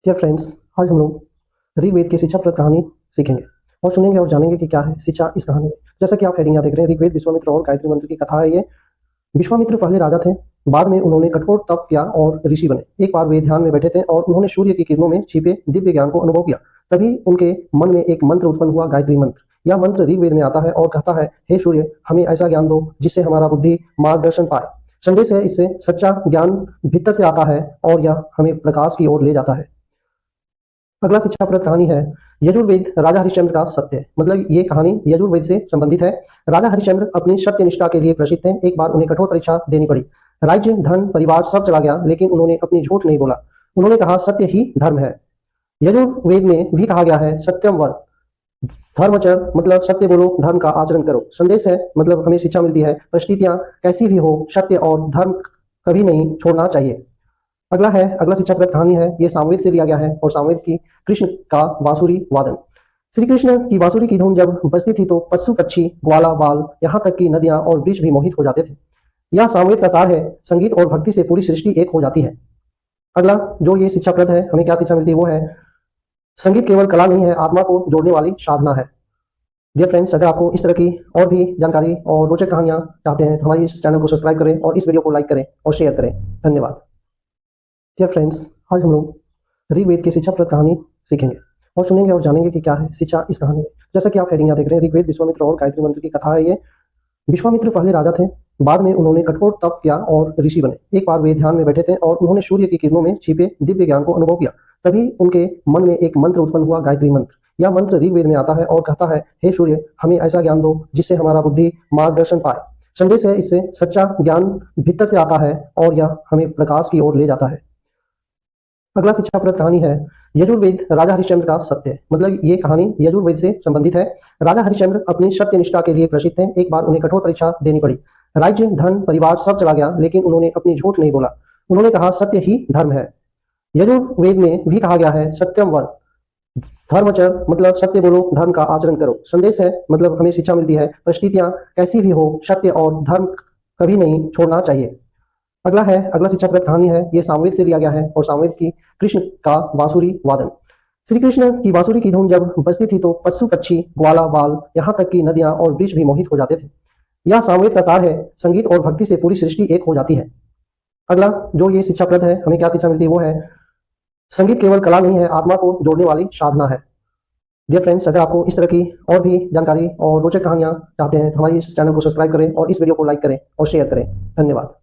Dear friends, आज हम लोग ऋग्वेद की शिक्षाप्रद कहानी सीखेंगे और सुनेंगे और जानेंगे कि क्या है शिक्षा इस कहानी में। जैसा कि आप हेडिंग यहाँ देख रहे हैं, ऋग्वेद विश्वामित्र और गायत्री मंत्र की कथा है ये। विश्वामित्र पहले राजा थे, बाद में उन्होंने कठोर तप किया और ऋषि बने। एक बार वे ध्यान में बैठे थे और उन्होंने सूर्य की किरणों में छिपे दिव्य ज्ञान को अनुभव किया। तभी उनके मन में एक मंत्र उत्पन्न हुआ, गायत्री मंत्र। यह मंत्र ऋग्वेद में आता है और कहता है, हे सूर्य, हमें ऐसा ज्ञान दो जिससे हमारा बुद्धि मार्गदर्शन पाए। संदेश है, इससे सच्चा ज्ञान भीतर से आता है और यह हमें प्रकाश की ओर ले जाता है। अगला शिक्षाप्रद कहानी है यजुर्वेद राजा हरिश्चंद्र का सत्य। मतलब ये कहानी यजुर्वेद से संबंधित है। राजा हरिश्चंद्र अपनी सत्य निष्ठा के लिए प्रसिद्ध थे। एक बार उन्हें कठोर परीक्षा देनी पड़ी। राज्य, धन, परिवार सब चला गया, लेकिन उन्होंने अपनी झूठ नहीं बोला। उन्होंने कहा, सत्य ही धर्म है। यजुर्वेद में भी कहा गया है, सत्यम वद, धर्मचर, मतलब सत्य बोलो, धर्म का आचरण करो। संदेश है, मतलब हमें शिक्षा मिलती है, परिस्थितियां कैसी भी हो, सत्य और धर्म कभी नहीं छोड़ना चाहिए। अगला शिक्षाप्रद कहानी है, ये सामवेद से लिया गया है और सामवेद की कृष्ण का बांसुरी वादन। श्री कृष्ण की बांसुरी की धुन जब बजती थी तो पशु पक्षी, ग्वाला बाल, यहाँ तक कि नदियां और वृक्ष भी मोहित हो जाते थे। यह सामवेद का सार है। संगीत और भक्ति से पूरी सृष्टि एक हो जाती है। अगला जो ये शिक्षाप्रद है, हमें क्या शिक्षा मिलती है, वो है संगीत केवल कला नहीं है, आत्मा को जोड़ने वाली साधना है। डियर फ्रेंड्स, अगर आपको इस तरह की और भी जानकारी और रोचक कहानियां चाहते हैं तो हमारे इस चैनल को सब्सक्राइब करें और इस वीडियो को लाइक करें और शेयर करें। धन्यवाद। डियर फ्रेंड्स, आज हम लोग ऋग्वेद की शिक्षाप्रद कहानी सीखेंगे और सुनेंगे और जानेंगे कि क्या है शिक्षा इस कहानी में। जैसा कि आप हेडिंग यहाँ देख रहे हैं, ऋग्वेद विश्वामित्र और गायत्री मंत्र की कथा है ये। विश्वामित्र पहले राजा थे, बाद में उन्होंने कठोर तप किया और ऋषि बने। एक बार वे ध्यान में बैठे थे और उन्होंने सूर्य की किरणों में छिपे दिव्य ज्ञान को अनुभव किया। तभी उनके मन में एक मंत्र उत्पन्न हुआ, गायत्री मंत्र। यह मंत्र ऋग्वेद में आता है और कहता है, हे सूर्य, हमें ऐसा ज्ञान दो जिससे हमारा बुद्धि मार्गदर्शन पाए। संदेश है, इससे सच्चा ज्ञान भीतर से आता है और यह हमें प्रकाश की ओर ले जाता है। अगला शिक्षाप्रद कहानी है यजुर्वेद राजा हरिश्चंद्र का सत्य। मतलब ये कहानी यजुर्वेद से संबंधित है। राजा हरिश्चंद्र अपनी सत्य निष्ठा के लिए प्रसिद्ध थे। एक बार उन्हें कठोर परीक्षा देनी पड़ी। राज्य, धन, परिवार सब चला गया, लेकिन उन्होंने अपनी झूठ नहीं बोला। उन्होंने कहा, सत्य ही धर्म है। यजुर्वेद में भी कहा गया है, सत्यम वद, धर्मचर, मतलब सत्य बोलो, धर्म का आचरण करो। संदेश है, मतलब हमें शिक्षा मिलती है, परिस्थितियां कैसी भी हो, सत्य और धर्म कभी नहीं छोड़ना चाहिए। अगला शिक्षाप्रद कहानी है, ये सामवेद से लिया गया है और सामवेद की कृष्ण का बांसुरी वादन। श्री कृष्ण की बांसुरी की धुन जब बजती थी तो पशु पक्षी, ग्वाला बाल, यहाँ तक कि नदियां और वृक्ष भी मोहित हो जाते थे। यह सामवेद का सार है। संगीत और भक्ति से पूरी सृष्टि एक हो जाती है। अगला जो ये शिक्षाप्रद है, हमें क्या शिक्षा मिलती है, वो है संगीत केवल कला नहीं है, आत्मा को जोड़ने वाली साधना है। डियर फ्रेंड्स, अगर आपको इस तरह की और भी जानकारी और रोचक कहानियां चाहते हैं तो हमारे इस चैनल को सब्सक्राइब करें और इस वीडियो को लाइक करें और शेयर करें। धन्यवाद।